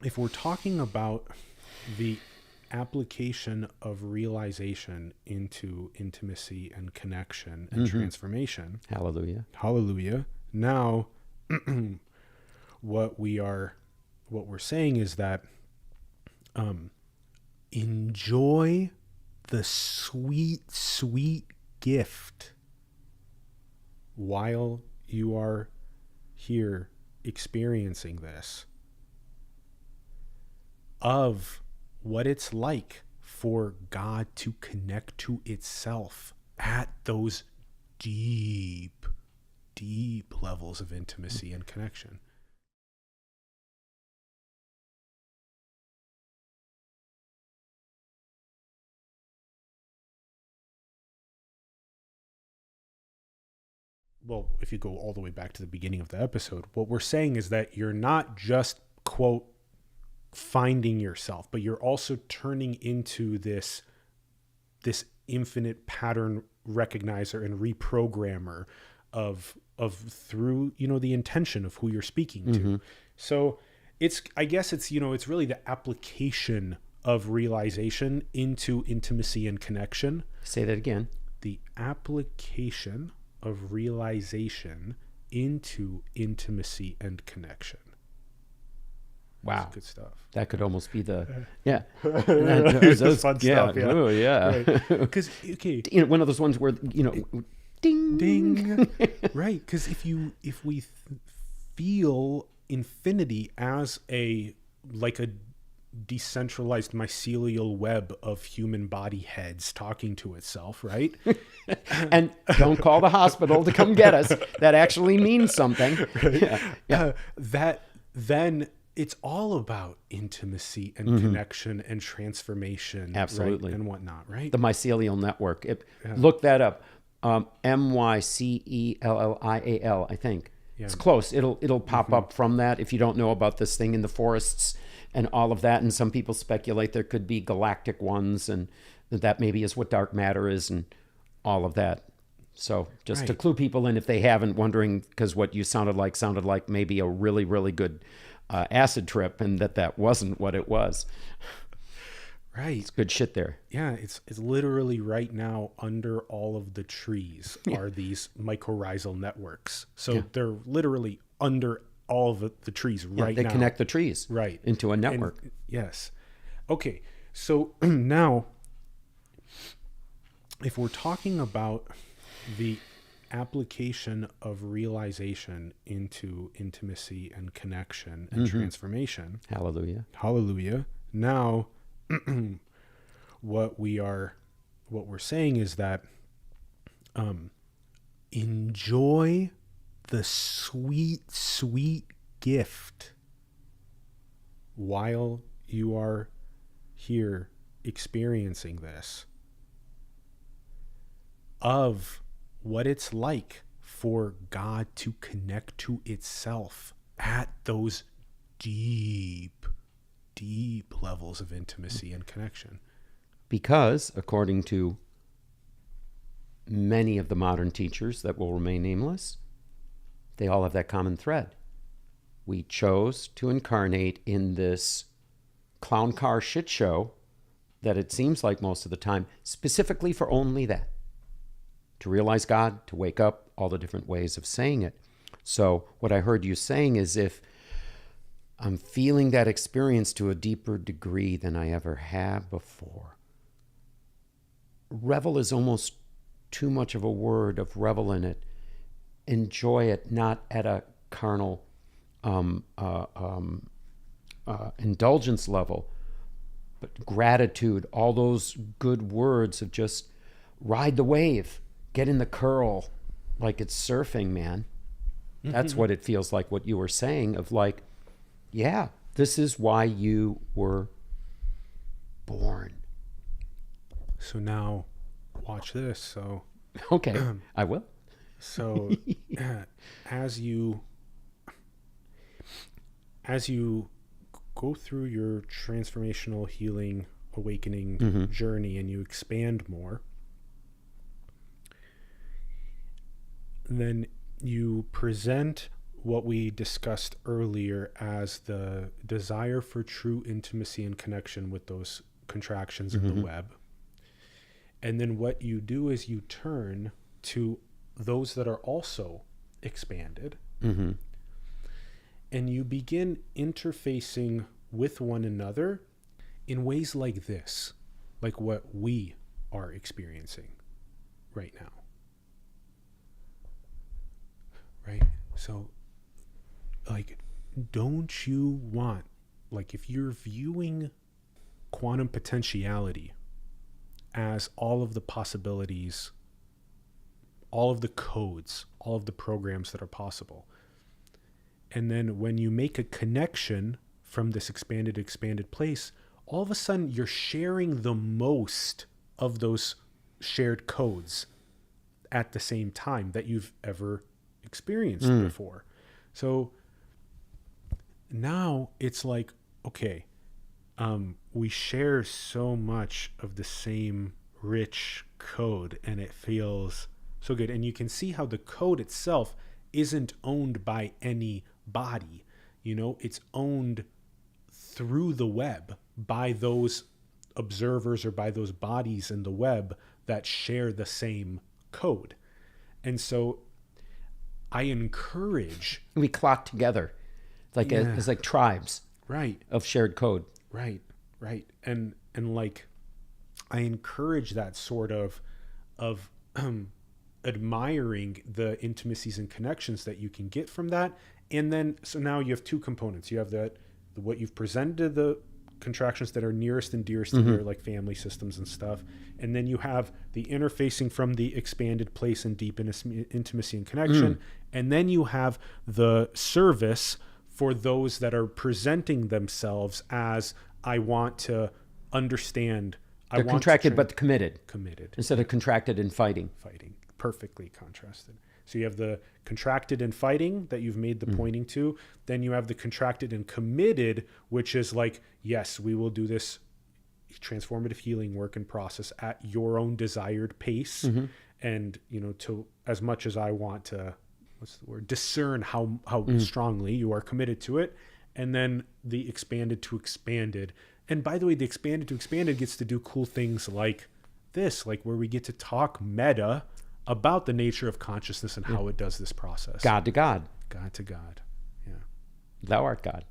if we're talking about the application of realization into intimacy and connection and transformation, Hallelujah. hallelujah. Now, what we're saying is that enjoy the sweet, sweet gift while you are here experiencing this, of what it's like for God to connect to itself at those deep, deep levels of intimacy and connection. Well, if you go all the way back to the beginning of the episode, what we're saying is that you're not just, quote, finding yourself, but you're also turning into this infinite pattern recognizer and reprogrammer of through, the intention of who you're speaking to. So I guess it's really the application of realization into intimacy and connection. Say that again. The application of realization into intimacy and connection. Wow. That's good stuff. That could almost be the, Those fun stuff. Yeah. Oh, yeah. Because, okay. One of those ones where, ding. Ding. Right. Because if we feel infinity as a decentralized mycelial web of human body heads talking to itself, right? And don't call the hospital to come get us. That actually means something. Right? Yeah. Then it's all about intimacy and connection and transformation. Absolutely. Right? And whatnot, right? The mycelial network. Look that up. Mycelial, I think. Yeah. It's close. It'll pop up from that if you don't know about this thing in the forests and all of that. And some people speculate there could be galactic ones, and that maybe is what dark matter is and all of that. So just to clue people in if they haven't, wondering, because what you sounded like maybe a really, really good acid trip, and that wasn't what it was. Right. It's good shit there. Yeah, it's literally right now under all of the trees are these mycorrhizal networks. So they're literally under all of the trees right now. They connect the trees into a network. And, yes. Okay, so now, if we're talking about the application of realization into intimacy and connection and transformation. Hallelujah. Now, what we're saying is that enjoy the sweet, sweet gift while you are here experiencing this, of what it's like for God to connect to itself at those deep, deep levels of intimacy and connection. Because, according to many of the modern teachers that will remain nameless, they all have that common thread. We chose to incarnate in this clown car shit show that it seems like most of the time, specifically for only that. To realize God, to wake up, all the different ways of saying it. So what I heard you saying is, if I'm feeling that experience to a deeper degree than I ever have before, revel is almost too much of a word of revel in it. Enjoy it, not at a carnal indulgence level, but gratitude, all those good words of just ride the wave, get in the curl like it's surfing, man. That's what it feels like, what you were saying of like, yeah, this is why you were born. So now watch this. So okay, I will. So as you go through your transformational healing awakening journey and you expand more, then you present what we discussed earlier as the desire for true intimacy and connection with those contractions in the web. And then what you do is you turn to those that are also expanded, and you begin interfacing with one another in ways like this, like what we are experiencing right now. Right? So, like, don't you want, like, if you're viewing quantum potentiality as all of the possibilities, all of the codes, all of the programs that are possible, and then when you make a connection from this expanded place, all of a sudden you're sharing the most of those shared codes at the same time that you've ever experienced before. So now it's like, okay, we share so much of the same rich code, and it feels so good. And you can see how the code itself isn't owned by any body. You know, it's owned through the web by those observers or by those bodies in the web that share the same code. And so I encourage... We clock together. Like it's like tribes, right, of shared code. Right. And like, I encourage that sort of admiring the intimacies and connections that you can get from that. And then, so now you have two components. You have what you've presented, the contractions that are nearest and dearest to your like family systems and stuff. And then you have the interfacing from the expanded place and deep intimacy and connection. And then you have the service for those that are presenting themselves as, I want to understand. They're contracted but committed. Committed. Instead of contracted and fighting. Perfectly contrasted. So you have the contracted and fighting that you've made the pointing to. Then you have the contracted and committed, which is like, yes, we will do this transformative healing work and process at your own desired pace. And, you know, to as much as I want to, discern how strongly you are committed to it. And then the expanded to expanded. And by the way, the expanded to expanded gets to do cool things like this, like where we get to talk meta about the nature of consciousness and how it does this process. God to God. God to God. Yeah. Thou art God.